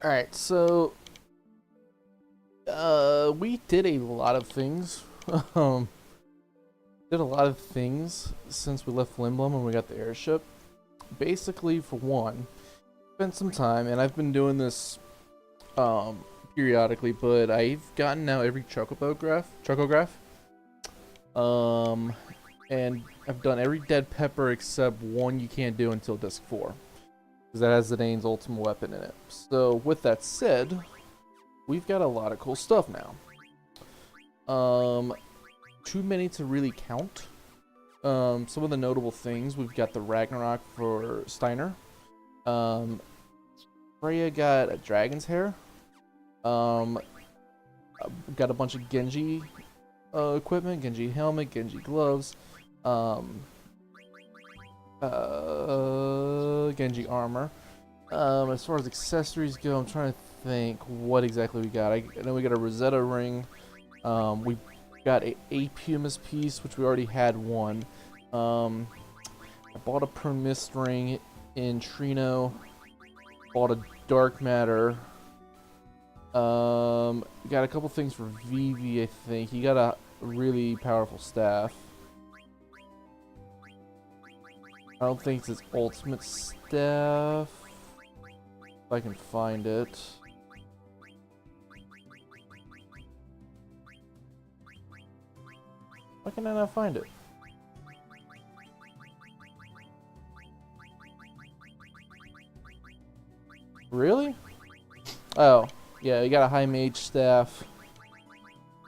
Alright, so we did a lot of things. um did a lot of things since we left Limblum when we got the airship. Basically, for one, spent some time, and I've been doing this periodically, but I've gotten now every chocograph. Um and I've done every dead pepper except one you can't do until disc 4. Because that has Zidane's ultimate weapon in it. So with that said, we've got a lot of cool stuff now. Too many to really count. Some of the notable things, we've got the Ragnarok for Steiner. Freya got a dragon's hair. Got a bunch of Genji equipment, Genji helmet, Genji gloves, Genji armor. As far as accessories go, I'm trying to think what exactly we got. I know we got a Rosetta ring. We got a Pumice piece, which we already had one. I bought a Permist ring in Trino. Bought a Dark Matter. Got a couple things for Vivi, I think. He got a really powerful staff. I don't think it's his ultimate staff. If I can find it. Why can I not find it? Really? Oh, yeah, we got a high mage staff.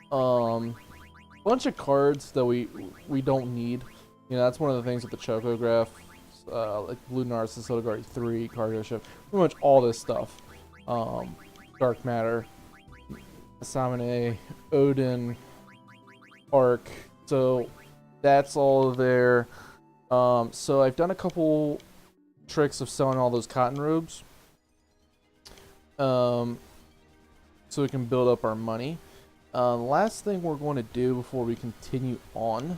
Bunch of cards that we don't need. You know, that's one of the things with the Chocograph. Like Blue Narcissus, Sotoguard 3, Cargo Ship. Pretty much all this stuff. Dark Matter, Samane, Odin, Arc. So that's all there. So I've done a couple tricks of selling all those cotton robes. So we can build up our money. Last thing we're going to do before we continue on.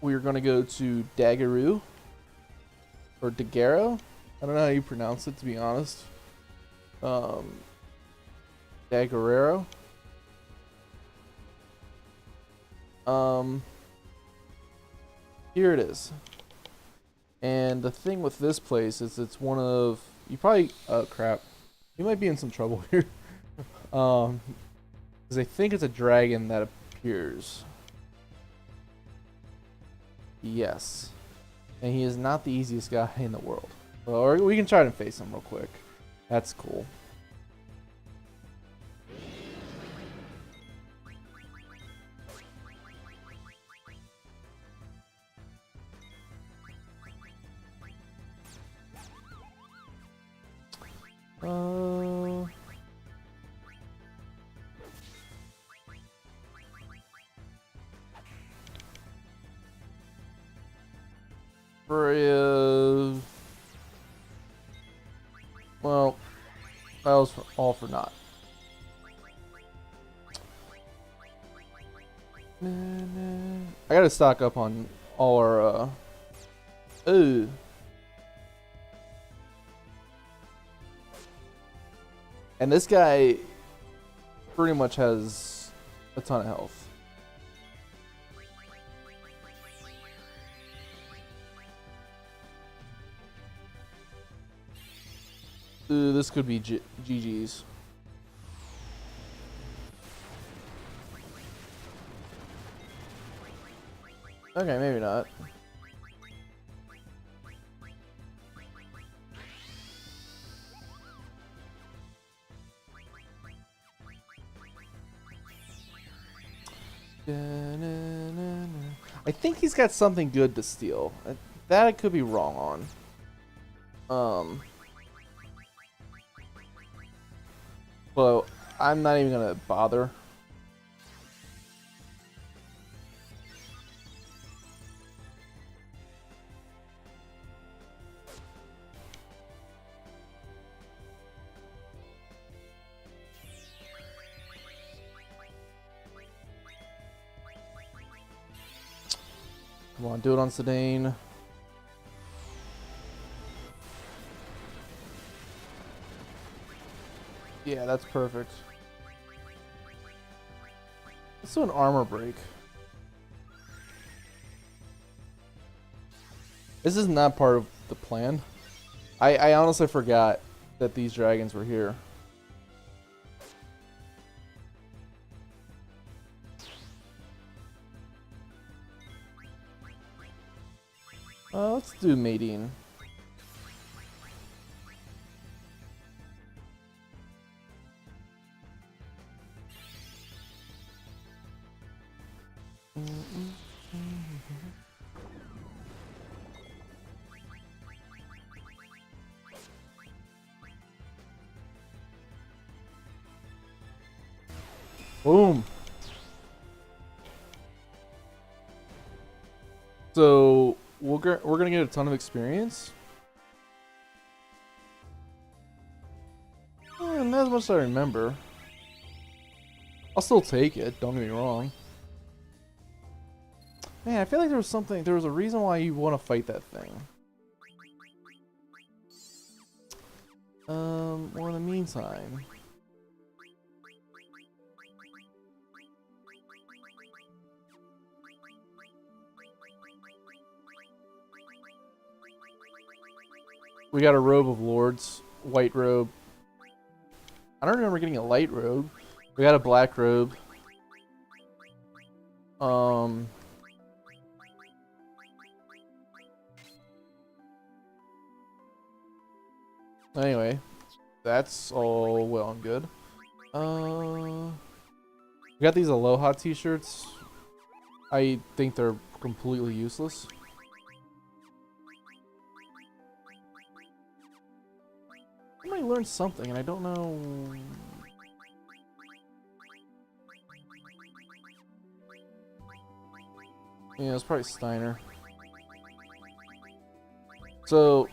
We're going to go to Daggeroo. Or Daguerro. I don't know how you pronounce it, to be honest. Daguerrero. Here it is. And the thing with this place is it's one of... You probably... Oh, crap. You might be in some trouble here. Because I think it's a dragon that appears. Yes. And he is not the easiest guy in the world. Or we can try to face him real quick. That's cool. Well, that was all for naught. I gotta stock up on all our, ooh. And this guy pretty much has a ton of health. Ooh, this could be GG's. Okay, maybe not. I think he's got something good to steal. That I could be wrong on. But I'm not even gonna bother. Come on, do it on Zidane. Yeah, that's perfect. Let's do an armor break. This is not part of the plan. I honestly forgot that these dragons were here. Let's do mating. Boom. So we're gonna get a ton of experience. Not as much as I remember. I'll still take it. Don't get me wrong. Man, I feel like there was something. There was a reason why you want to fight that thing. Well, in the meantime. We got a robe of lords, white robe. I don't remember getting a light robe. We got a black robe. Anyway, that's all well and good. We got these Aloha t-shirts. I think they're completely useless. I might learn something, and I don't know. Yeah, it's probably Steiner. So,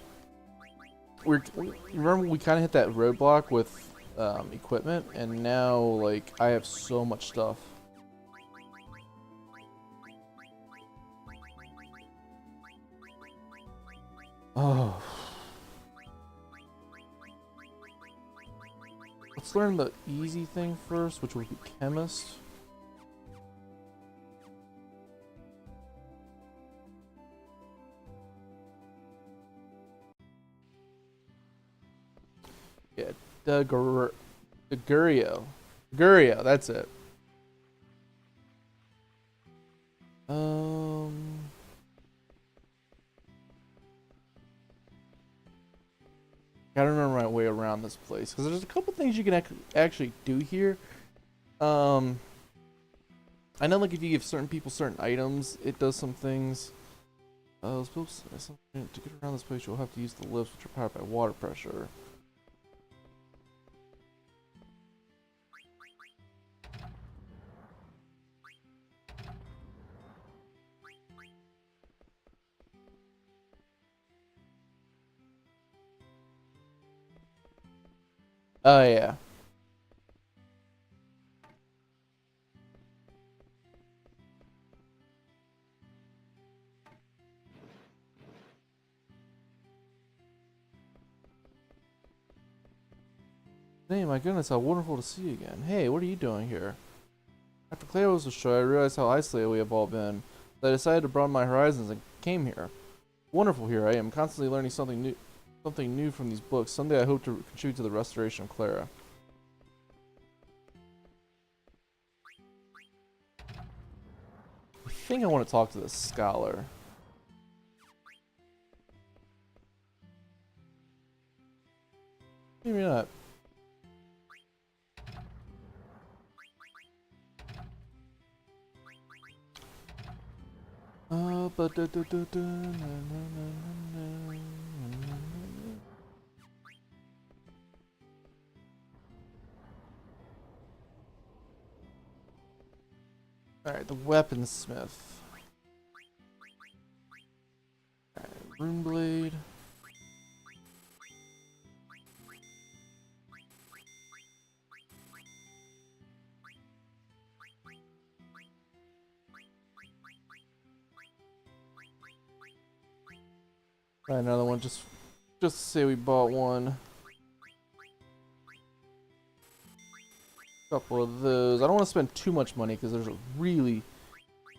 remember we kind of hit that roadblock with equipment, and now like I have so much stuff. Oh. Let's learn the easy thing first, which will be Chemist. Yeah, Gurio. Gurio, that's it. Gotta remember my way around this place because there's a couple things you can actually do here. I know, like if you give certain people certain items, it does some things. To get around this place, you'll have to use the lifts, which are powered by water pressure. Oh yeah. Hey, my goodness, how wonderful to see you again. Hey, what are you doing here? After Cleo was destroyed, I realized how isolated we have all been. So I decided to broaden my horizons and came here. Wonderful here I am, constantly learning something new from these books. Someday I hope to contribute to the restoration of Clara. I think I want to talk to this scholar. Maybe not. Alright, the weaponsmith. Alright, rune blade. Alright, another one. Just to say we bought one. Couple of those. I don't want to spend too much money because there's a really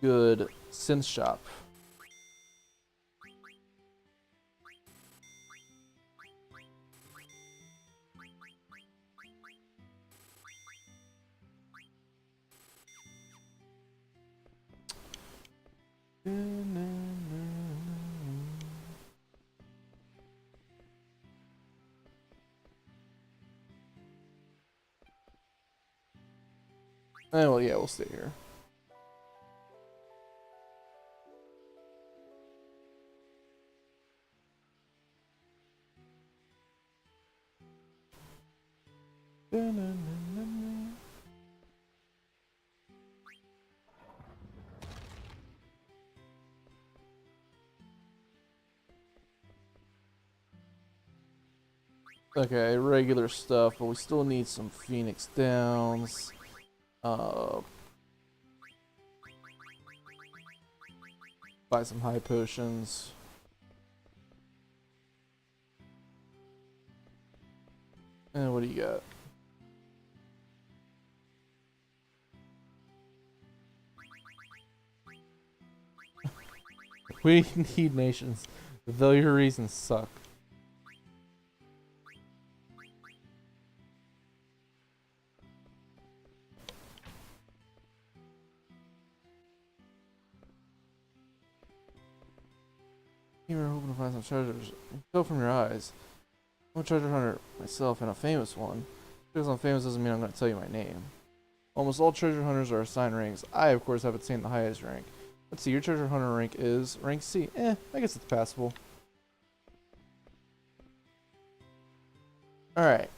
good synth shop. Oh, well, yeah, we'll stay here. Okay, regular stuff, but we still need some Phoenix Downs. Buy some high potions. And what do you got? We need nations, though your reasons suck. You were hoping to find some treasures. Go from your eyes. I'm a treasure hunter myself and a famous one. Because I'm famous doesn't mean I'm going to tell you my name. Almost all treasure hunters are assigned ranks. I, of course, have attained the highest rank. Let's see, your treasure hunter rank is rank C. I guess it's passable. Alright.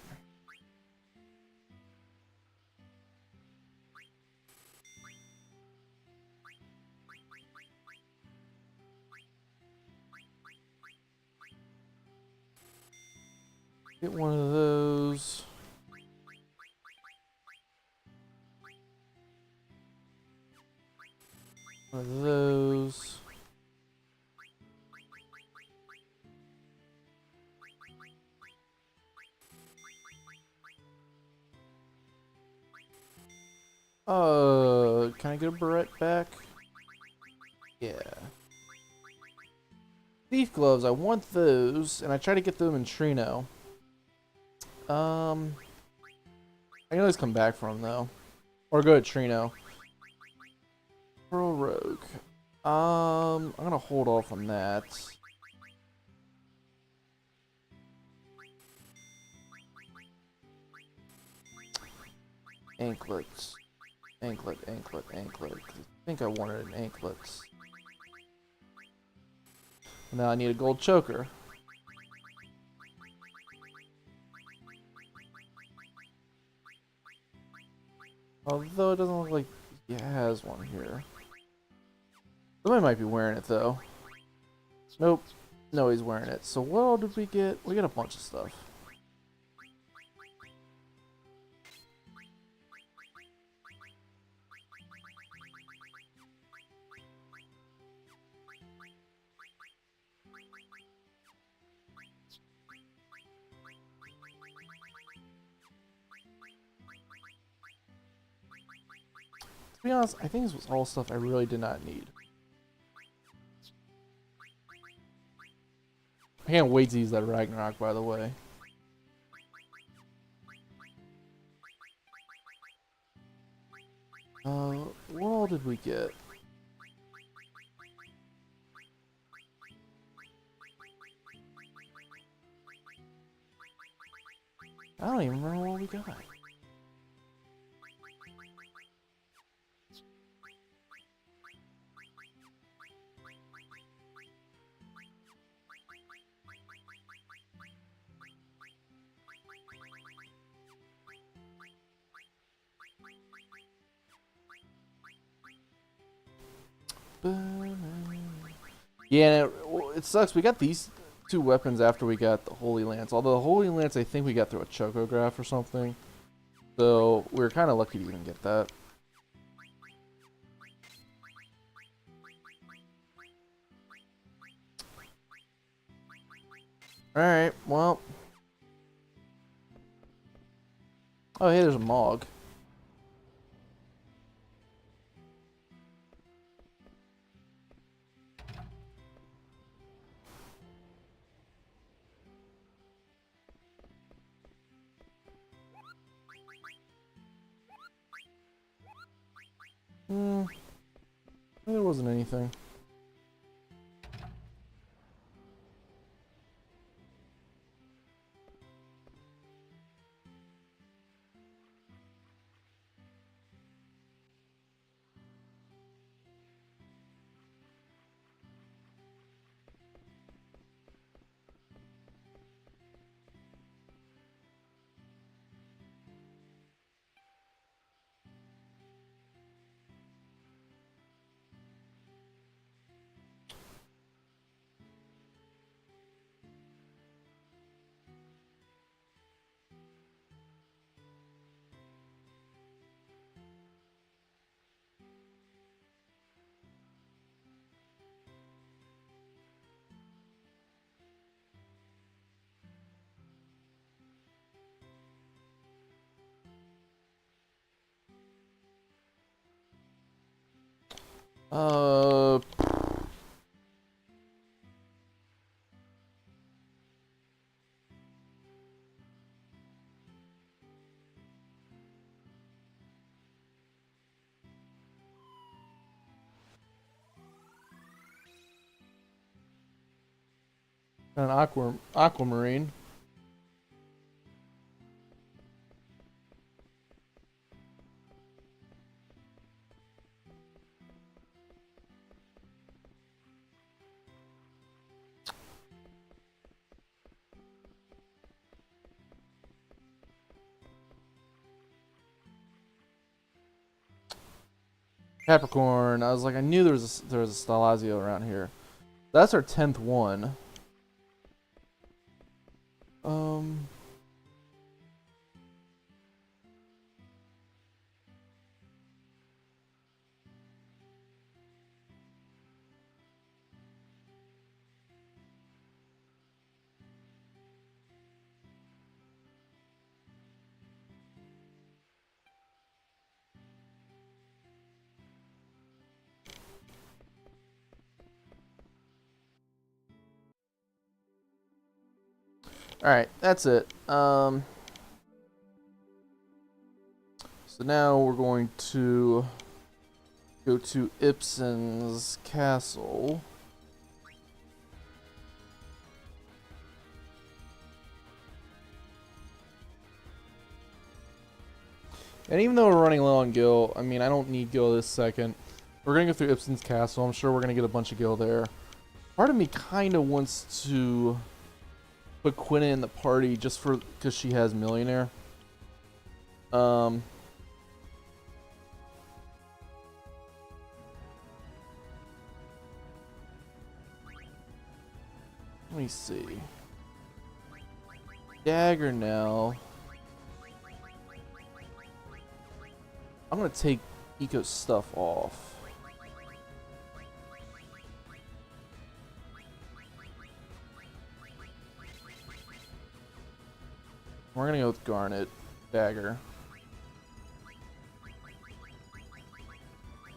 Get one of those. One of those. Can I get a barrette back? Yeah. Thief gloves, I want those, and I try to get them in Trino. I can always come back for them though, or go to Trino. Pearl Rogue. I'm gonna hold off on that. Anklets. Anklet. I think I wanted an anklet. Now I need a gold choker. Although it doesn't look like he has one here. Somebody might be wearing it though. Nope. No, he's wearing it. So what all did we get? We got a bunch of stuff. To be honest, I think this was all stuff I really did not need. I can't wait to use that Ragnarok, by the way. What all did we get? I don't even remember what we got. Yeah, it sucks. We got these two weapons after we got the Holy Lance. Although the Holy Lance, I think we got through a Chocograph or something. So we were kind of lucky to even get that. Alright, well. Oh, hey, there's a Mog. There wasn't anything. Uh, an aquamarine. Capricorn. I was like, I knew there was a Stalazio around here. That's our 10th one. Um. Alright, that's it. So now we're going to go to Ipsen's castle. And even though we're running low on gil, I mean, I don't need gil this second. We're going to go through Ipsen's castle. I'm sure we're going to get a bunch of gil there. Part of me kind of wants to put Quinna in the party just for because she has millionaire. Let me see. Dagger now. I'm gonna take Eco's stuff off. We're gonna go with Garnet, Dagger.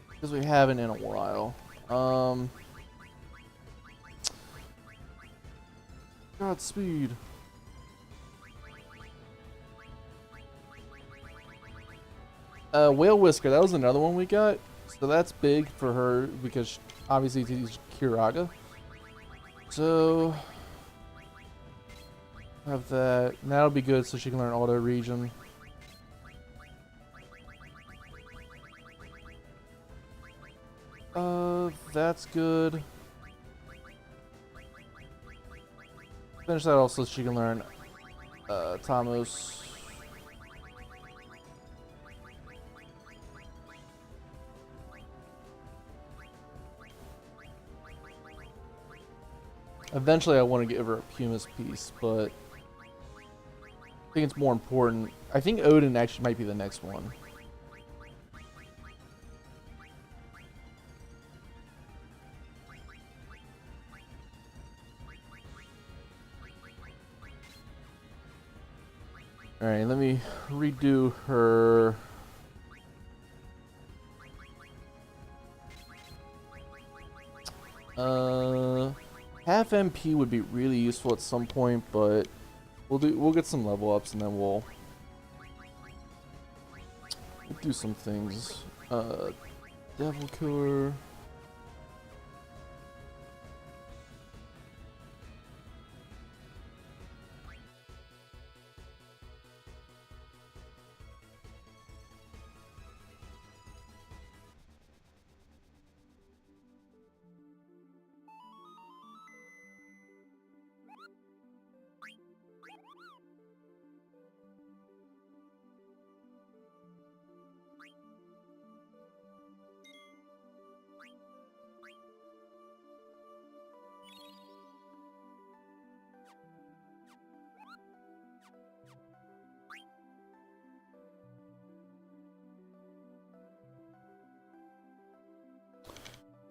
Because we haven't in a while. Godspeed. Whale Whisker, that was another one we got. So that's big for her because obviously she's Kiraga. So have that. And that'll be good so she can learn auto region. That's good. Finish that also so she can learn Tamos. Eventually I want to give her a Pumice piece, but I think it's more important. I think Odin actually might be the next one. Alright, let me redo her. Half MP would be really useful at some point, but we'll get some level ups and then we'll do some things. Devil Killer.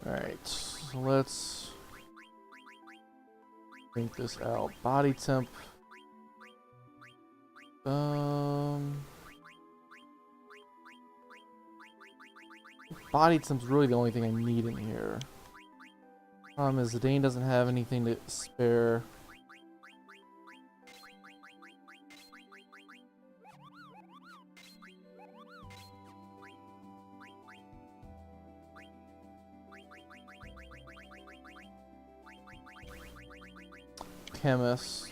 Alright, so let's think this out. Body temp. Body temp's really the only thing I need in here. Problem is, Zidane doesn't have anything to spare. Chemist.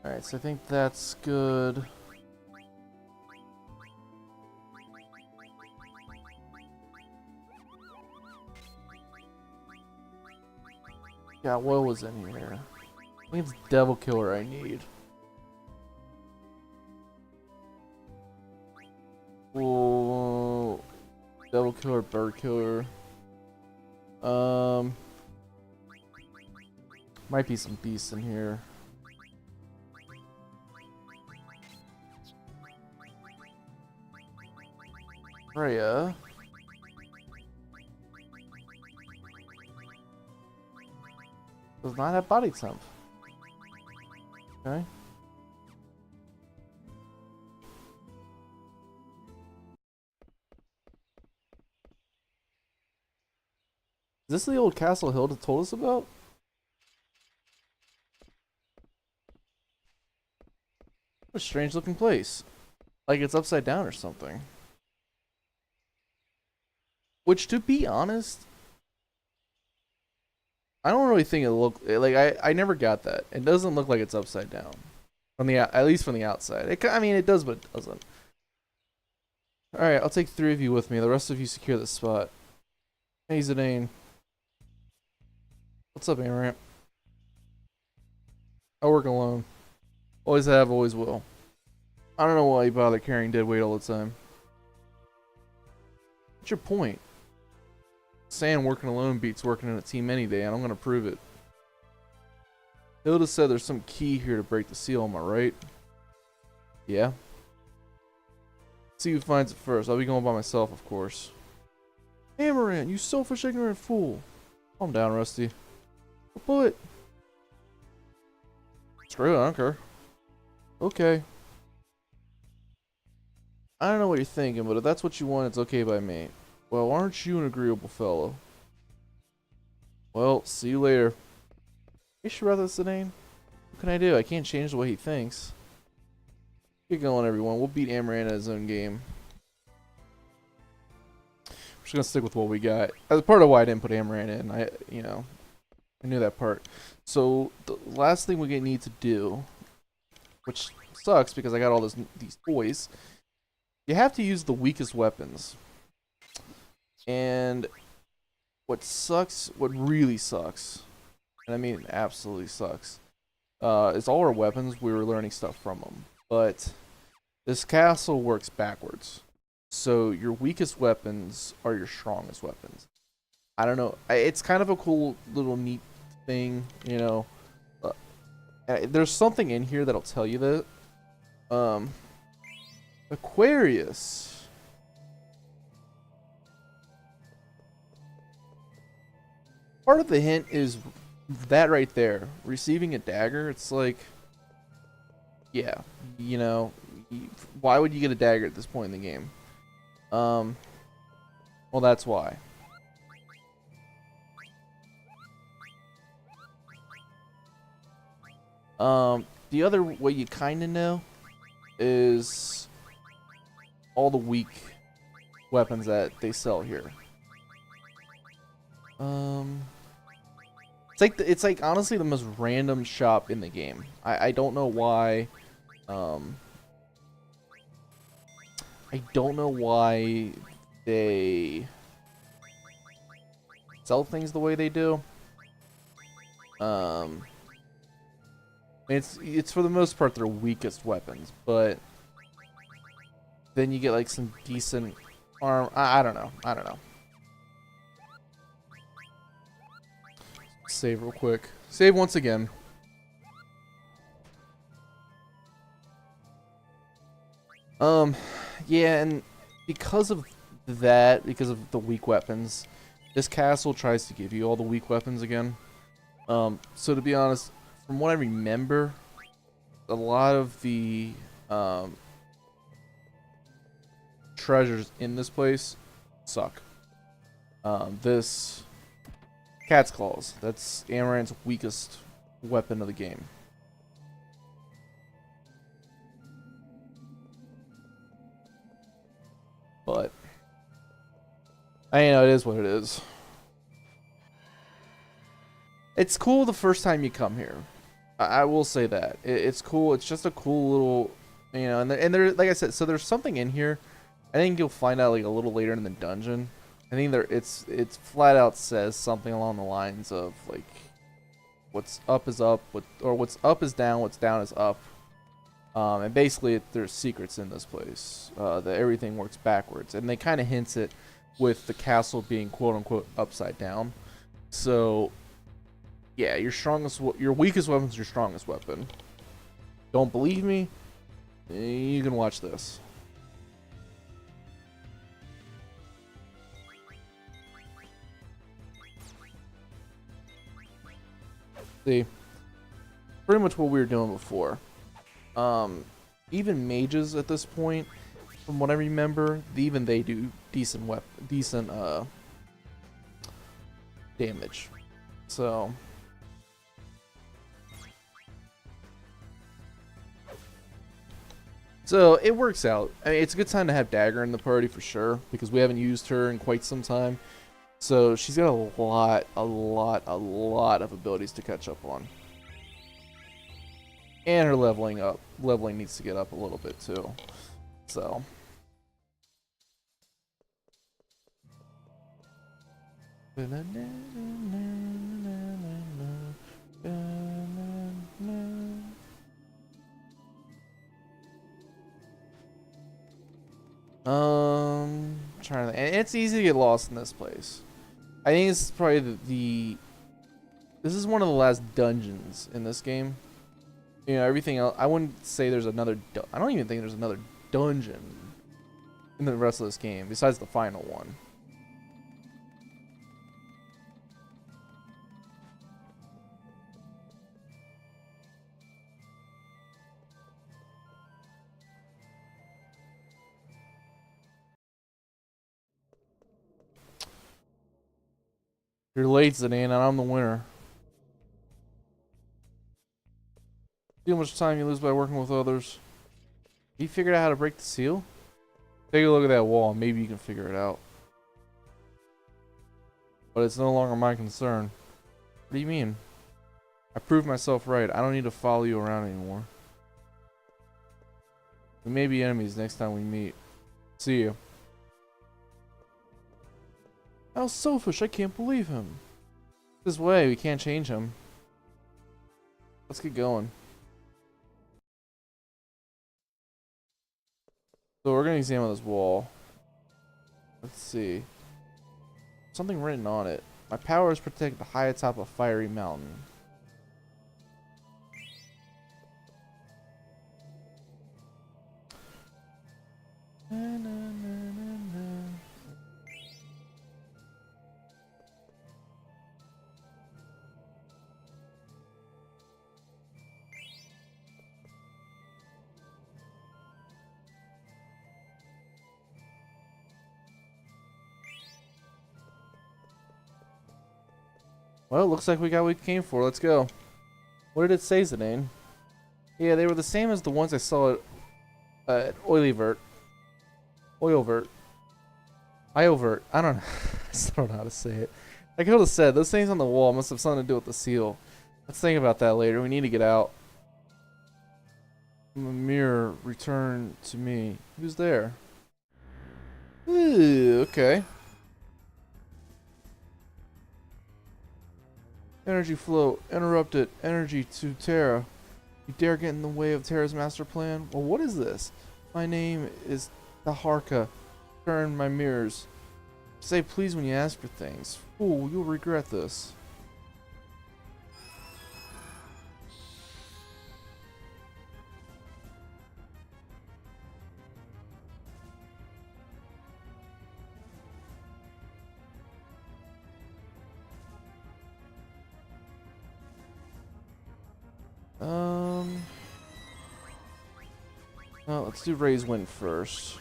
Alright, so I think that's good. Yeah, what was in here? I think it's Devil Killer I need. Oh, Devil Killer, Bird Killer. Might be some beasts in here. Freya. Does not have body temp. Okay. Is this the old Castle Hill that told us about? What a strange looking place. Like it's upside down or something. Which, to be honest, I don't really think it look like I never got that. It doesn't look like it's upside down from the at least from the outside. I mean it does, but it doesn't. All right, I'll take 3 of you with me. The rest of you secure the spot. Hey Zidane. What's up, Amaranth? I work alone. Always have, always will. I don't know why you bother carrying dead weight all the time. What's your point? Saying working alone beats working in a team any day, and I'm gonna prove it. Hilda said there's some key here to break the seal, am I right? Yeah. See who finds it first. I'll be going by myself, of course. Amaranth, you selfish, ignorant fool. Calm down, Rusty. A bullet. Screw it, I don't care. Okay. I don't know what you're thinking, but if that's what you want, it's okay by me. Well, aren't you an agreeable fellow? Well, see you later. Are you sure about this, Zidane? What can I do? I can't change the way he thinks. Get going, everyone. We'll beat Amaranth at his own game. We're just gonna stick with what we got. As part of why I didn't put Amaranth in, I knew that part. So the last thing we need to do, which sucks because I got all these toys, you have to use the weakest weapons. And what really sucks, and I mean absolutely sucks, is all our weapons, we were learning stuff from them. But this castle works backwards. So your weakest weapons are your strongest weapons. I don't know. It's kind of a cool little neat thing, you know. There's something in here that'll tell you that. Aquarius. Part of the hint is that right there. Receiving a dagger, it's like, yeah, you know, why would you get a dagger at this point in the game? Well, that's why. The other way you kind of know is all the weak weapons that they sell here. It's like honestly the most random shop in the game. I don't know why. I don't know why they sell things the way they do. It's for the most part their weakest weapons, but then you get like some decent arm. I don't know. I don't know. Save real quick. Save once again. Yeah, and because of that, because of the weak weapons, this castle tries to give you all the weak weapons again. So to be honest, from what I remember, a lot of the treasures in this place suck. This cat's claws, that's Amaranth's weakest weapon of the game. But I know it is what it is. It's cool the first time you come here. I will say that it's cool. It's just a cool little, you know. And there, like I said, so there's something in here. I think you'll find out like a little later in the dungeon. I think it's flat out says something along the lines of like, what's up is up, or what's up is down, what's down is up. And basically, there's secrets in this place. That everything works backwards, and they kind of hints it with the castle being quote unquote upside down. So, yeah, your weakest weapon is your strongest weapon. Don't believe me? You can watch this. See, pretty much what we were doing before. Even mages at this point, from what I remember, even they do decent damage. So it works out. I mean, it's a good time to have Dagger in the party for sure, because we haven't used her in quite some time. So she's got a lot of abilities to catch up on. And her leveling needs to get up a little bit too. So trying to, and it's easy to get lost in this place. I think this is probably this is one of the last dungeons in this game. You know, everything else, I wouldn't say there's another, I don't even think there's another dungeon in the rest of this game, besides the final one. You're late, Zidane, and I'm the winner. See how much time you lose by working with others. You figured out how to break the seal? Take a look at that wall, and maybe you can figure it out. But it's no longer my concern. What do you mean? I proved myself right. I don't need to follow you around anymore. We may be enemies next time we meet. See you. How selfish, I can't believe him. This way, we can't change him. Let's get going. So we're gonna examine this wall. Let's see. Something written on it. My powers protect the high atop a fiery mountain. Well, looks like we got what we came for. Let's go. What did it say, Zidane? Yeah, they were the same as the ones I saw at Oilvert. I don't know. I still don't know how to say it. I could have said those things on the wall must have something to do with the seal. Let's think about that later. We need to get out. Mirror, return to me. Who's there? Ooh, okay. Energy flow. Interrupted. Energy to Terra. You dare get in the way of Terra's master plan? Well, what is this? My name is Taharka. Turn my mirrors. Say please when you ask for things. Fool, you'll regret this. Well, let's do raise wind first.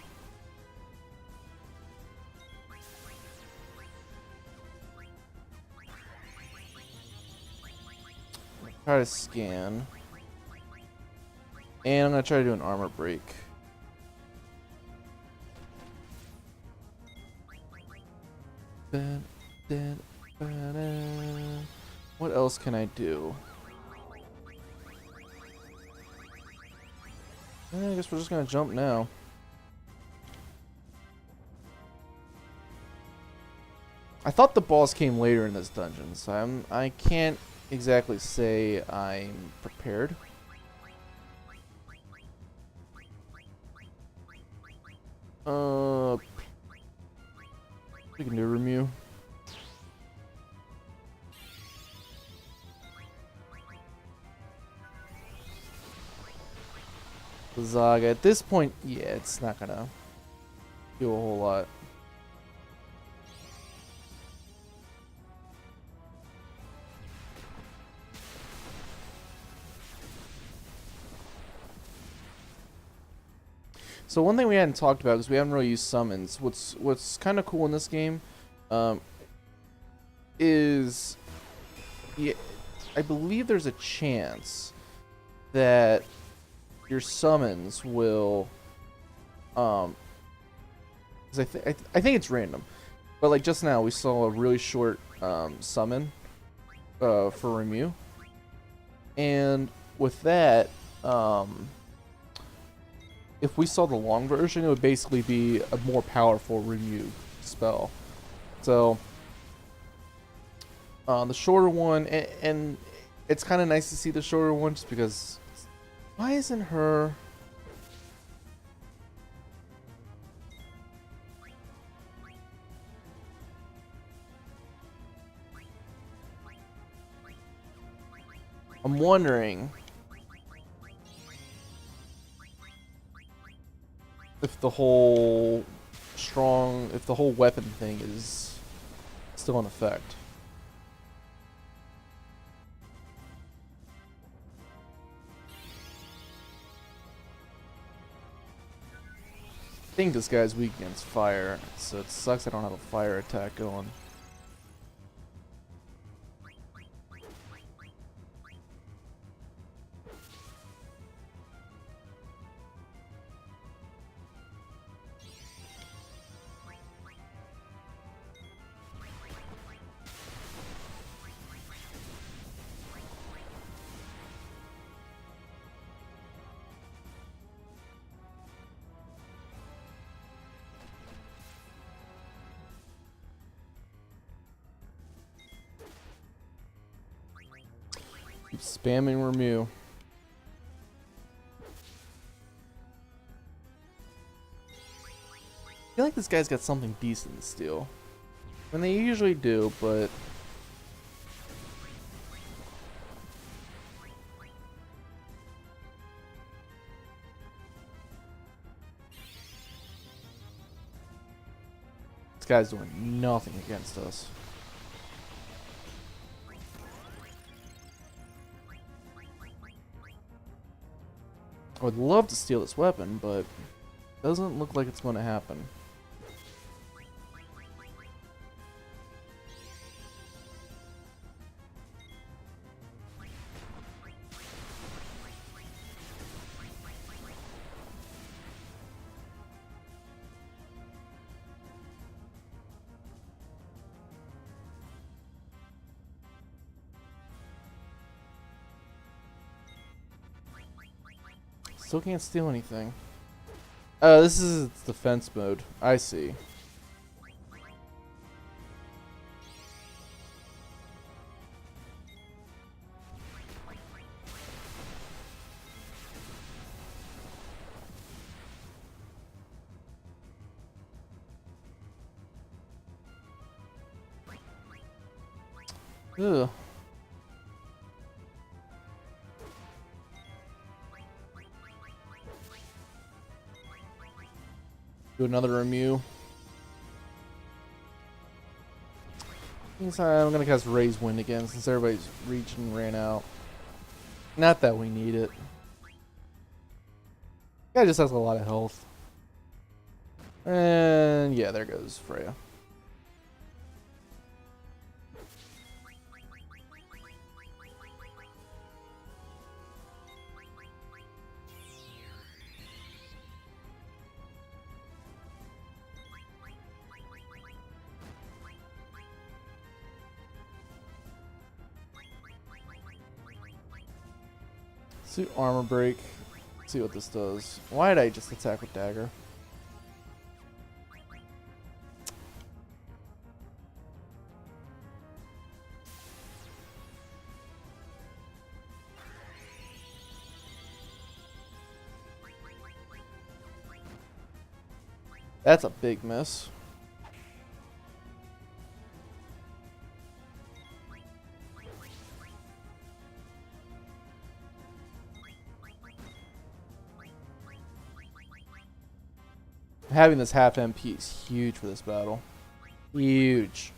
Try to scan. And I'm gonna try to do an armor break. What else can I do? I guess we're just gonna jump now. I thought the boss came later in this dungeon, so I can't exactly say I'm prepared. We can do a Remu. Zaga. At this point, yeah, it's not gonna do a whole lot. So one thing we hadn't talked about, because we haven't really used summons, what's kind of cool in this game, is, yeah, I believe there's a chance that your summons will, because I think it's random, but like just now we saw a really short summon for Remu, and with that, if we saw the long version, it would basically be a more powerful Remu spell. So the shorter one, and it's kind of nice to see the shorter one, just because. Why isn't her? I'm wondering if the whole if the whole weapon thing is still in effect. I think this guy's weak against fire, so it sucks I don't have a fire attack going. Keep spamming Remu. I feel like this guy's got something decent to steal. And they usually do, but this guy's doing nothing against us. I would love to steal this weapon, but it doesn't look like it's going to happen. Still can't steal anything. Oh, this is its defense mode. I see. Ugh. Do another Remu. I'm gonna cast Raise Wind again since everybody's reaching ran out. Not that we need it. Guy just has a lot of health. And yeah, there goes Freya. See armor break. See what this does. Why did I just attack with dagger? That's a big miss. Having this half MP is huge for this battle. Huge.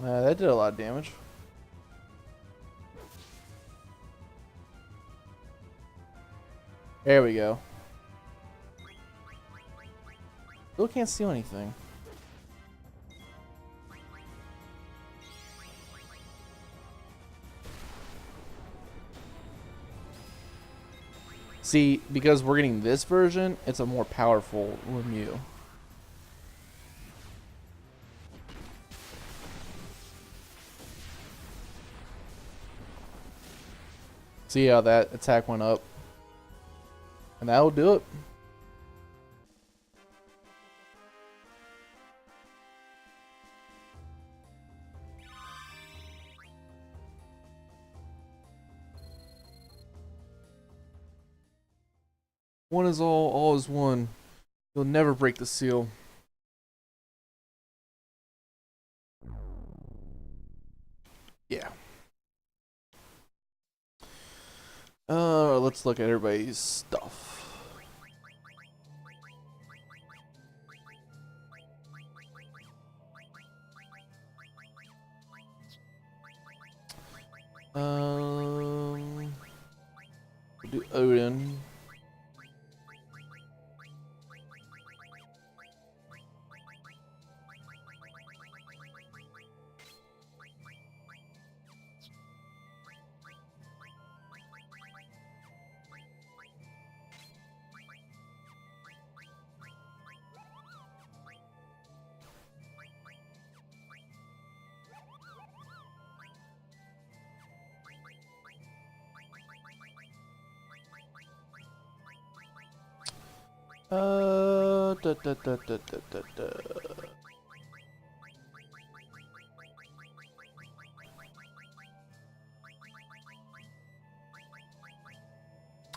That did a lot of damage. There we go. Still can't steal anything. See, because we're getting this version, it's a more powerful Remu. See how that attack went up? And that'll do it. One is all is one. You'll never break the seal. Yeah. Let's look at everybody's stuff. We'll do Odin. Da, da, da, da, da, da, da.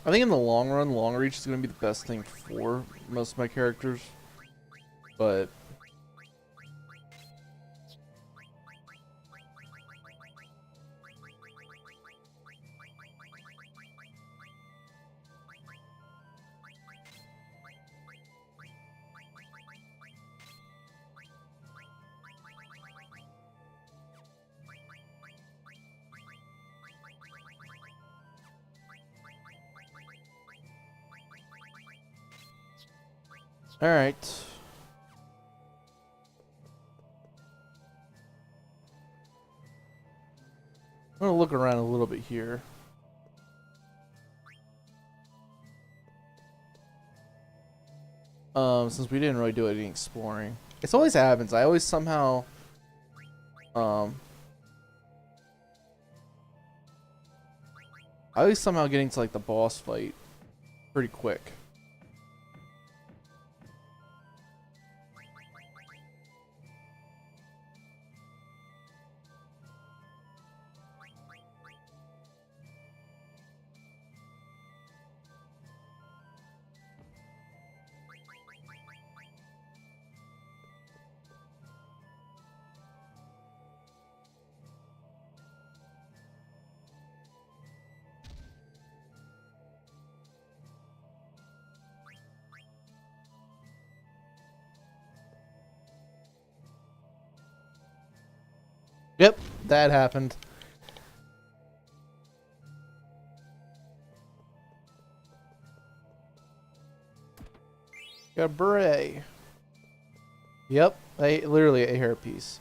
I think in the long run, long reach is going to be the best thing for most of my characters, but all right. I'm gonna look around a little bit here. Since we didn't really do any exploring. It always happens. I always somehow, I always somehow get into like the boss fight pretty quick. Yep, that happened. Got a beret. Yep, literally a hairpiece.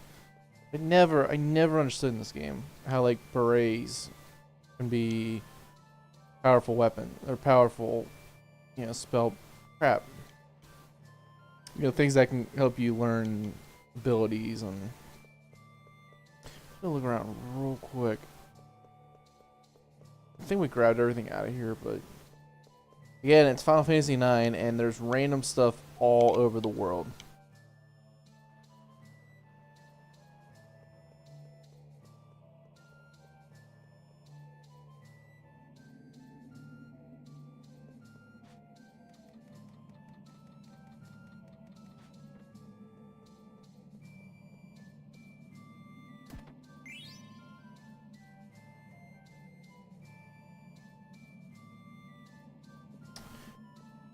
I never understood in this game how like berets can be powerful weapon or powerful, you know, spell crap. You know, things that can help you learn abilities and. Look around real quick. I think we grabbed everything out of here, but again, it's Final Fantasy IX, and there's random stuff all over the world.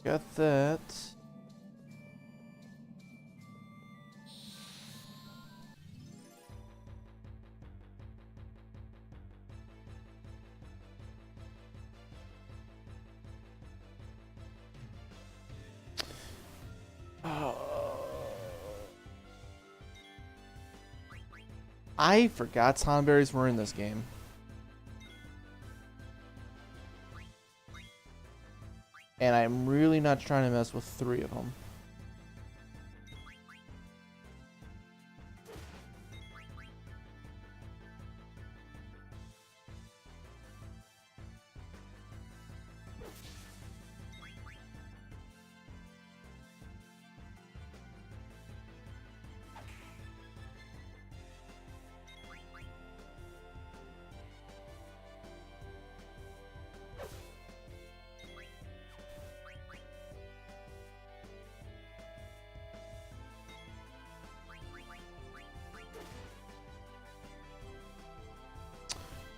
Got that. I forgot Tonberries were in this game. And I'm really not trying to mess with 3 of them.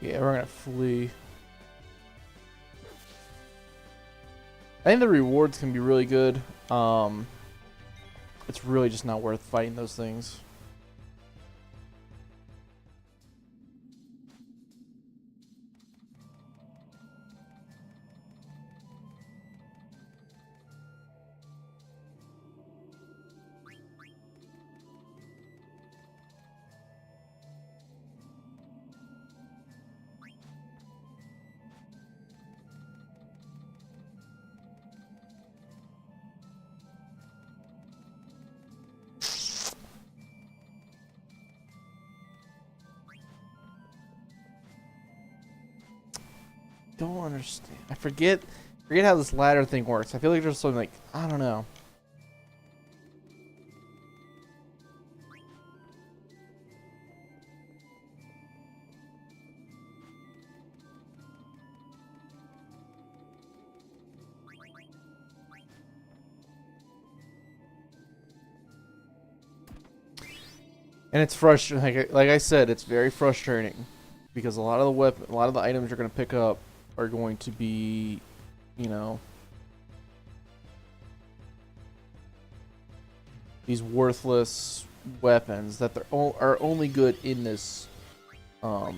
Yeah, we're gonna flee. I think the rewards can be really good. It's really just not worth fighting those things. Don't understand. I forget how this ladder thing works. I feel like there's something like, I don't know. And it's frustrating. Like I said, it's very frustrating because a lot of the items you're going to pick up are going to be, you know, these worthless weapons that are only good in this. I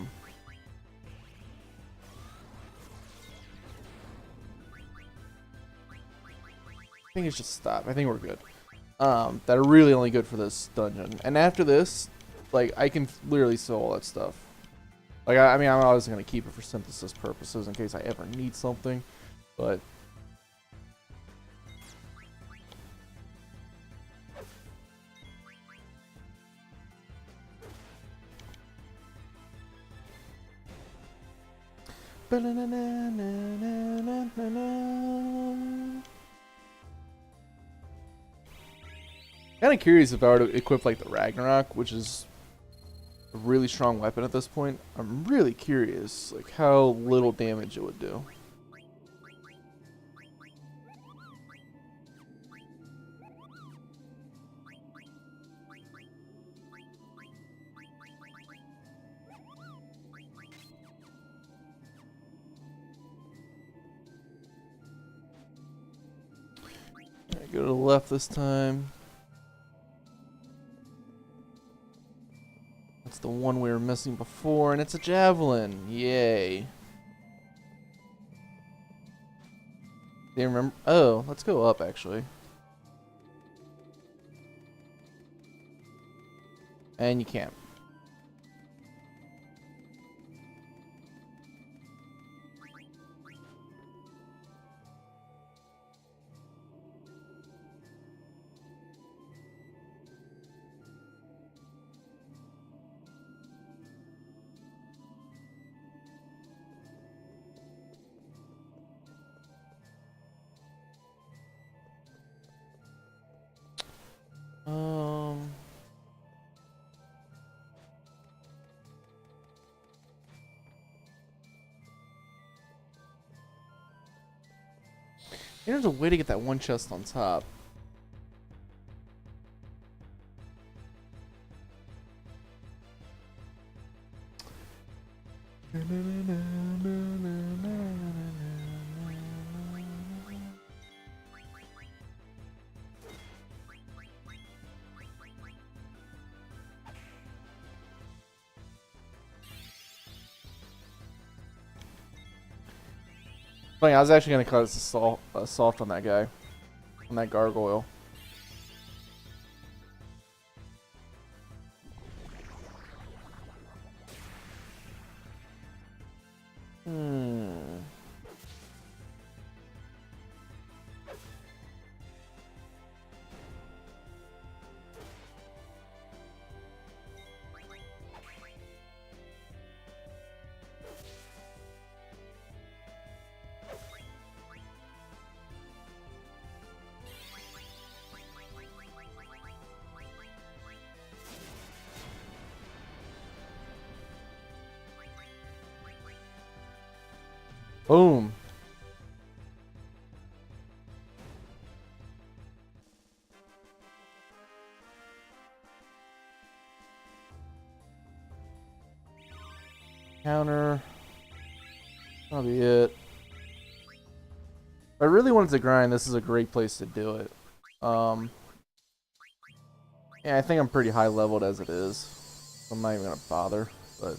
think it should stop. I think we're good. That are really only good for this dungeon. And after this, like, I can literally sell all that stuff. Like, I mean, I'm always going to keep it for synthesis purposes in case I ever need something, but... Kind of curious if I were to equip like the Ragnarok, which is a really strong weapon at this point. I'm really curious, like how little damage it would do. Alright, go to the left this time. That's the one we were missing before, and it's a javelin. Yay. Do you remember? Oh, let's go up actually. And you can't. There's a way to get that one chest on top. Funny, I was actually gonna cause assault on that guy, on that gargoyle. Boom. Counter. That'll be it. If I really wanted to grind, this is a great place to do it. Yeah, I think I'm pretty high leveled as it is. So I'm not even gonna bother, but...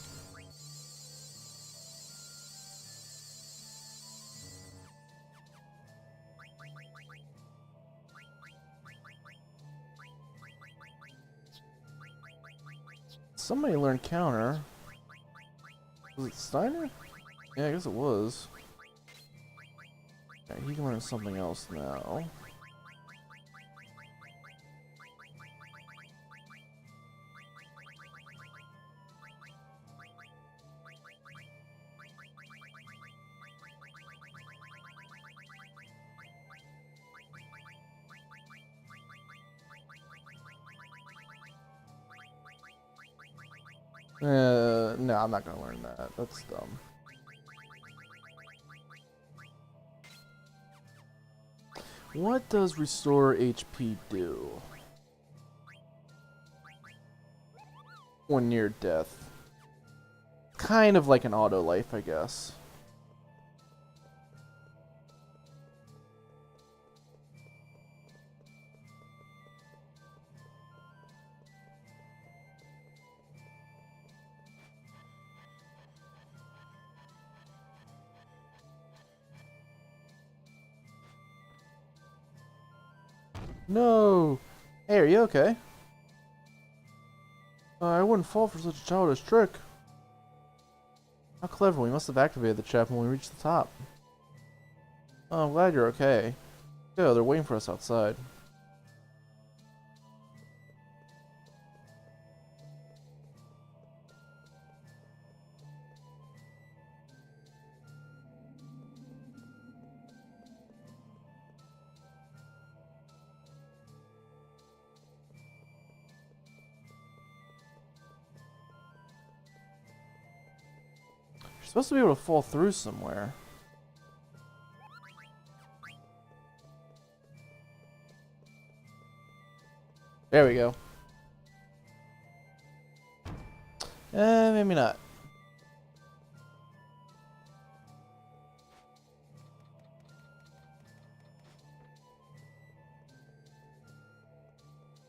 Somebody learned counter. Was it Steiner? Yeah, I guess it was. Okay, he can learn something else now. No, I'm not gonna learn that. That's dumb. What does restore HP do? When near death. Kind of like an auto life, I guess. No! Hey, are you okay? I wouldn't fall for such a childish trick. How clever. We must have activated the trap when we reached the top. Oh, I'm glad you're okay. Good, they're waiting for us outside. You're supposed to be able to fall through somewhere. There we go. Maybe not.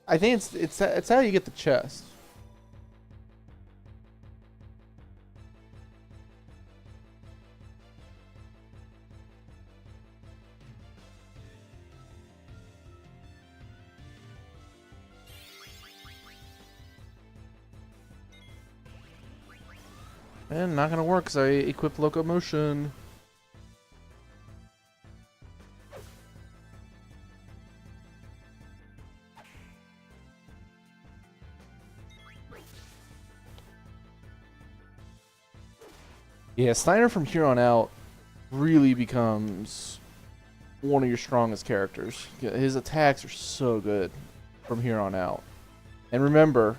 I think it's how you get the chest. And not gonna work because I equipped locomotion. Yeah, Steiner from here on out really becomes one of your strongest characters. His attacks are so good from here on out. And remember,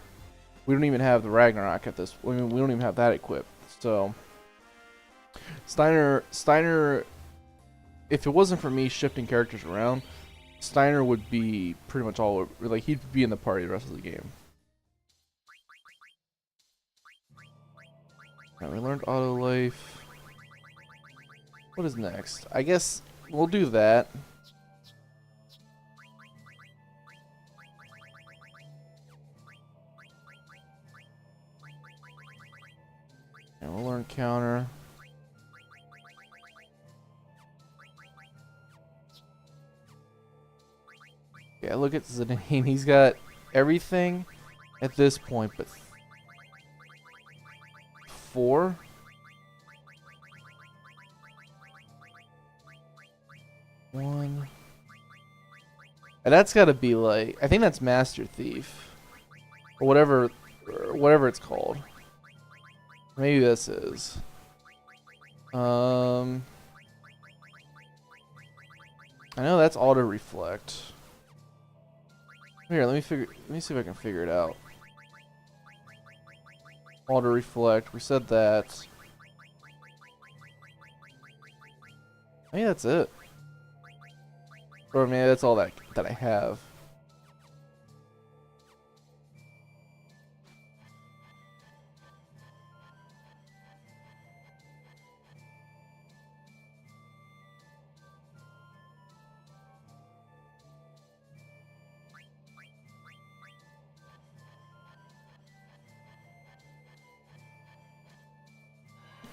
we don't even have the Ragnarok at this. I mean, we don't even have that equipped. So Steiner, if it wasn't for me shifting characters around, Steiner would be pretty much all over. Like, he'd be in the party the rest of the game. Now we learned auto life. What is next? I guess we'll do that. And we'll learn counter. Yeah, look at Zidane. He's got everything at this point, but 4. One. And that's got to be like, I think that's Master Thief, or whatever it's called. Maybe this is. I know that's auto reflect. Here, let me see if I can figure it out. Auto reflect. We said that. I think that's it. Or maybe that's all that I have.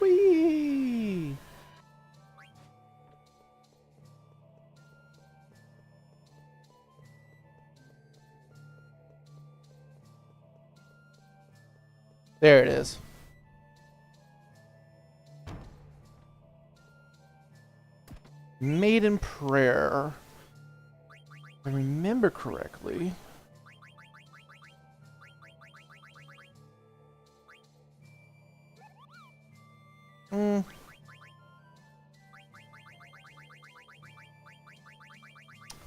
Whee! There it is. Maiden Prayer. If I remember correctly. I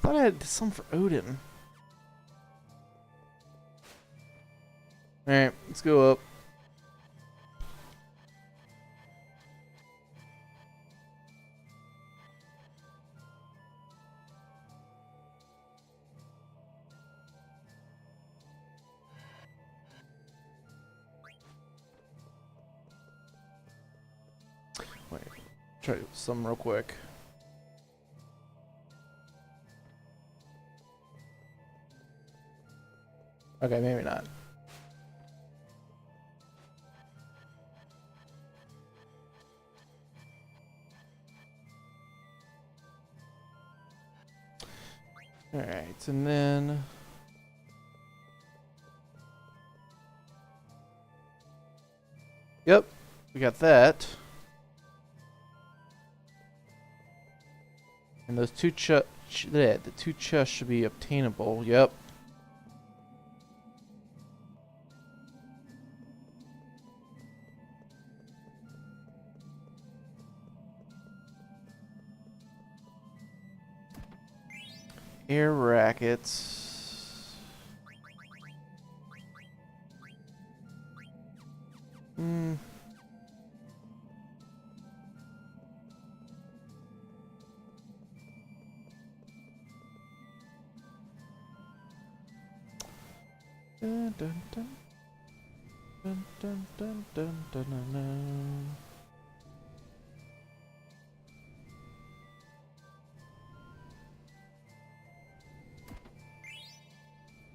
thought I had some for Odin. Alright, let's go up. Wait, try some real quick. Okay, maybe not. Alright, and then... Yep, we got that. And those the two chests should be obtainable. Yep. Air rackets. Hmm. Dun, dun, dun. Dun, dun, dun, dun, dun, dun, dun.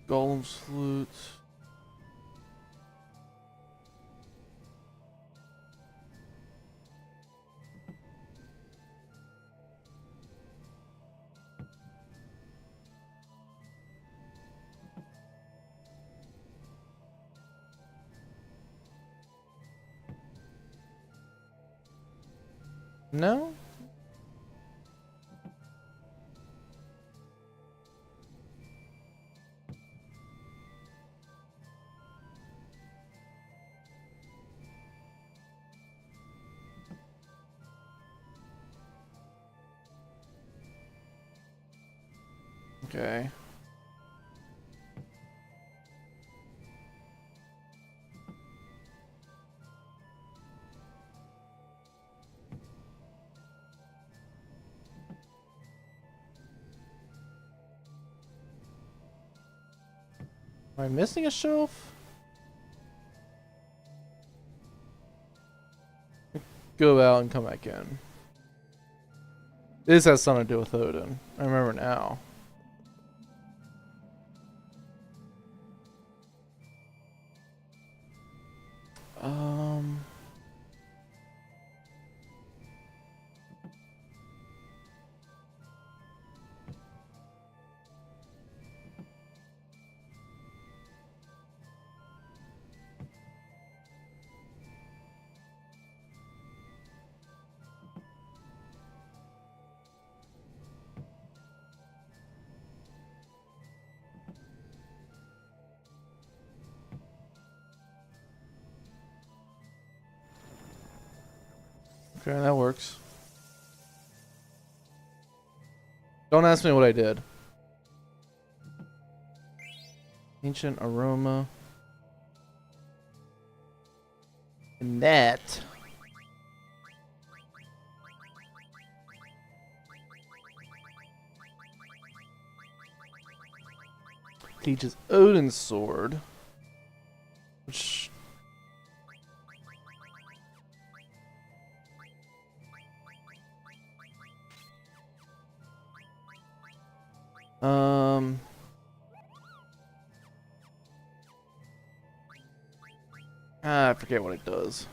Golem's flute. No? Okay. Am I missing a shelf? Go out and come back in. This has something to do with Odin. I remember now. Um. Okay, that works. Don't ask me what I did. Ancient aroma. And that. Teaches Odin's sword. Which. I forget what it does.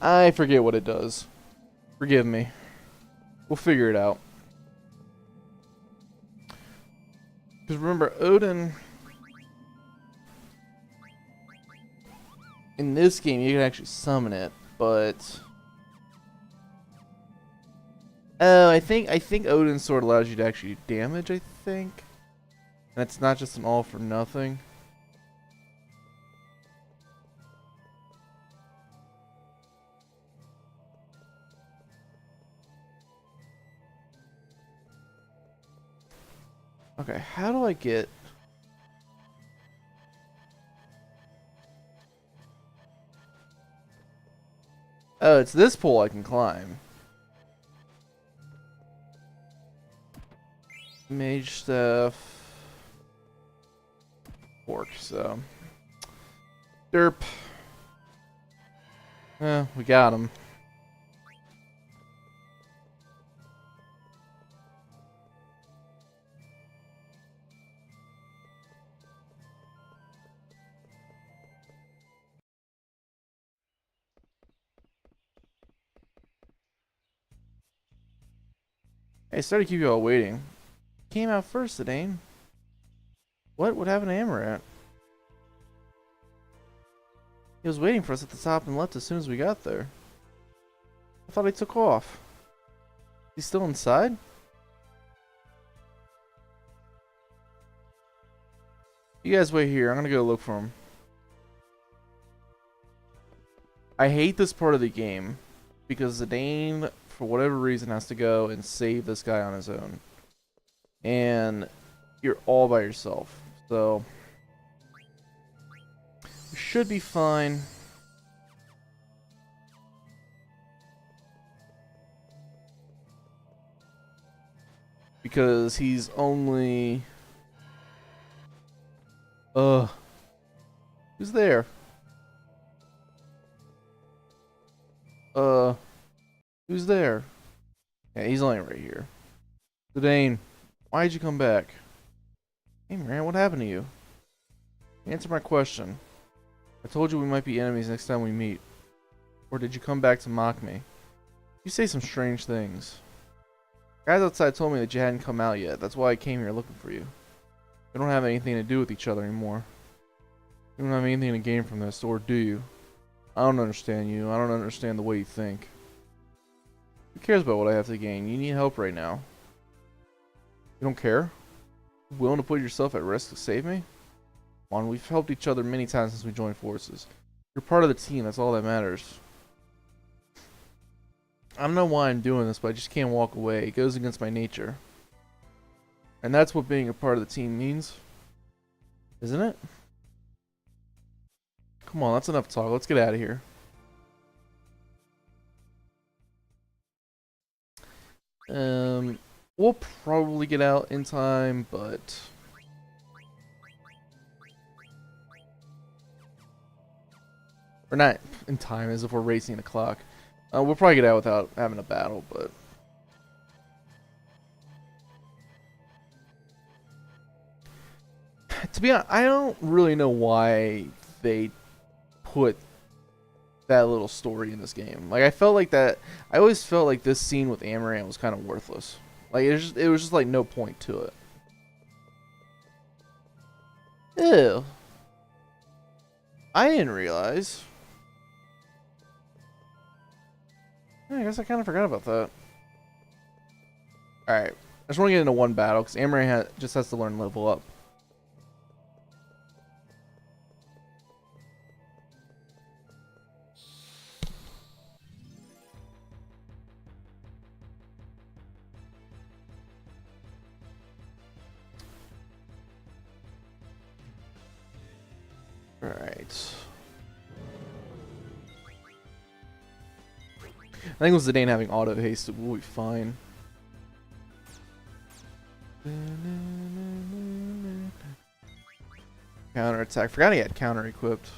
I forget what it does. Forgive me. We'll figure it out. Because remember, Odin... In this game, you can actually summon it, but... Oh, I think Odin's sword allows you to actually do damage, I think. And it's not just an all for nothing. Okay, how do I get... Oh, it's this pole I can climb. Mage staff. Fork, so. Derp. We got him. Hey, sorry to keep you all waiting. Came out first, it ain't. What happened to Amaranth? He was waiting for us at the top and left as soon as we got there. I thought he took off. He's still inside? You guys wait here. I'm gonna go look for him. I hate this part of the game because Zidane, for whatever reason, has to go and save this guy on his own. And you're all by yourself. So you should be fine. Because he's only... Who's there? Who's there? Yeah, he's only right here. Zidane, why'd you come back? Hey, man, what happened to you? Answer my question. I told you we might be enemies next time we meet. Or did you come back to mock me? You say some strange things. Guys outside told me that you hadn't come out yet. That's why I came here looking for you. We don't have anything to do with each other anymore. You don't have anything to gain from this, or do you? I don't understand you. I don't understand the way you think. Who cares about what I have to gain? You need help right now. You don't care? Willing to put yourself at risk to save me? Come on, we've helped each other many times since we joined forces. You're part of the team, that's all that matters. I don't know why I'm doing this, but I just can't walk away. It goes against my nature. And that's what being a part of the team means. Isn't it? Come on, that's enough talk. Let's get out of here. We'll probably get out in time, but... Or not in time, as if we're racing the clock. We'll probably get out without having a battle, but... To be honest, I don't really know why they put that little story in this game. Like, I felt like that... I always felt like this scene with Amaranth was kind of worthless. Like, it was just like no point to it. Ew. I didn't realize. Yeah, I guess I kind of forgot about that. Alright. I just want to get into one battle, because Amaranth just has to learn level up. Alright. I think with Zidane having auto haste, we'll be fine. Counter attack. Forgot he had counter equipped.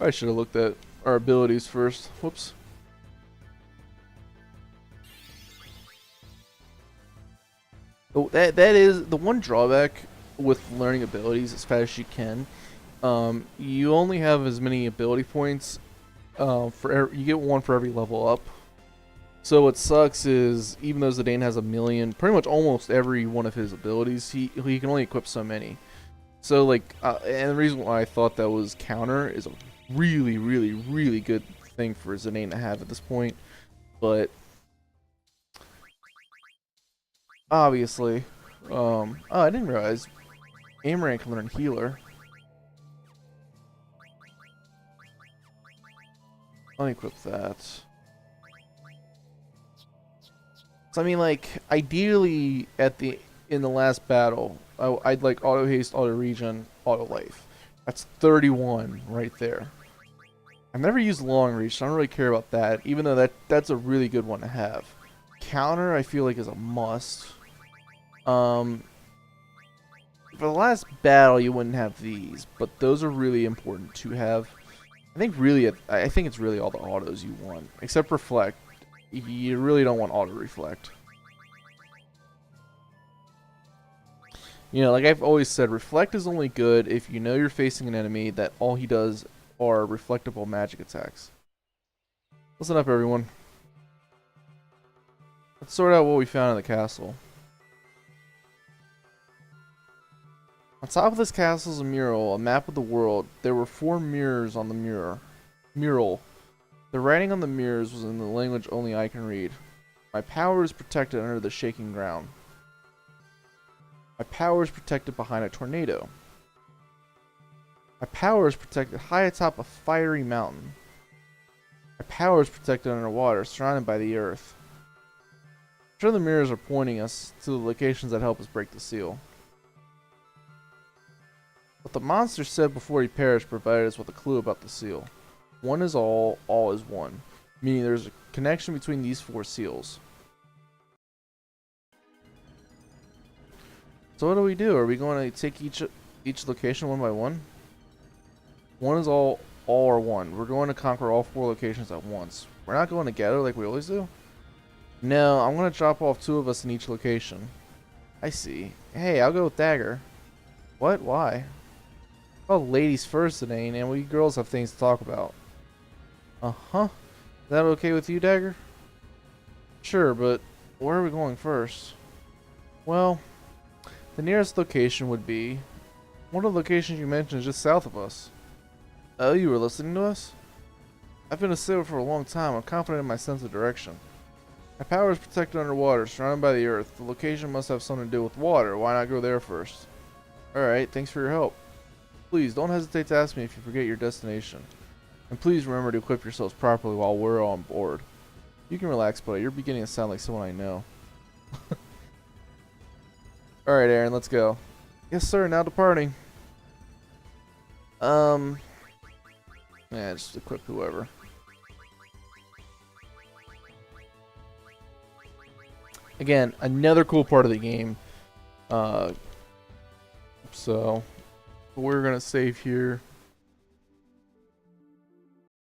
I should have looked at our abilities first. Whoops. Oh, that is the one drawback with learning abilities as fast as you can. You only have as many ability points. You get one for every level up. So what sucks is, even though Zidane has a million, pretty much almost every one of his abilities, he can only equip so many. So like, and the reason why I thought that was counter is a really, really, really good thing for Zidane to have at this point. But obviously, oh, I didn't realize Amaranth can learn healer. Unequip that. So I mean, like, ideally in the last battle, I'd like auto haste, auto regen, auto life. That's 31 right there. I've never used long reach, so I don't really care about that, even though that's a really good one to have. Counter, I feel like, is a must. For the last battle, you wouldn't have these, but those are really important to have. I think it's really all the autos you want, except reflect. You really don't want auto reflect. You know, like I've always said, reflect is only good if you know you're facing an enemy that all he does are reflectable magic attacks. Listen up, everyone. Let's sort out what we found in the castle. On top of this castle is a mural, a map of the world. There were 4 mirrors on the mural. The writing on the mirrors was in the language only I can read. My power is protected under the shaking ground. My power is protected behind a tornado. My power is protected high atop a fiery mountain. My power is protected underwater, surrounded by the earth. I'm sure the mirrors are pointing us to the locations that help us break the seal. What the monster said before he perished provided us with a clue about the seal. One is all is one. Meaning there's a connection between these 4 seals. So what do we do? Are we going to take each location one by one? One is all or one. We're going to conquer all 4 locations at once. We're not going together like we always do? No, I'm going to drop off 2 of us in each location. I see. Hey, I'll go with Dagger. What? Why? Oh, ladies first today, and we girls have things to talk about. Uh-huh. Is that okay with you, Dagger? Sure, but where are we going first? Well, the nearest location would be... one of the locations you mentioned is just south of us. Oh, you were listening to us? I've been a sailor for a long time. I'm confident in my sense of direction. My power is protected underwater, surrounded by the earth. The location must have something to do with water. Why not go there first? Alright, thanks for your help. Please, don't hesitate to ask me if you forget your destination. And please remember to equip yourselves properly while we're on board. You can relax, buddy. You're beginning to sound like someone I know. Alright, Aaron, let's go. Yes, sir, now departing. Yeah, just equip whoever. Again, another cool part of the game. So we're gonna save here.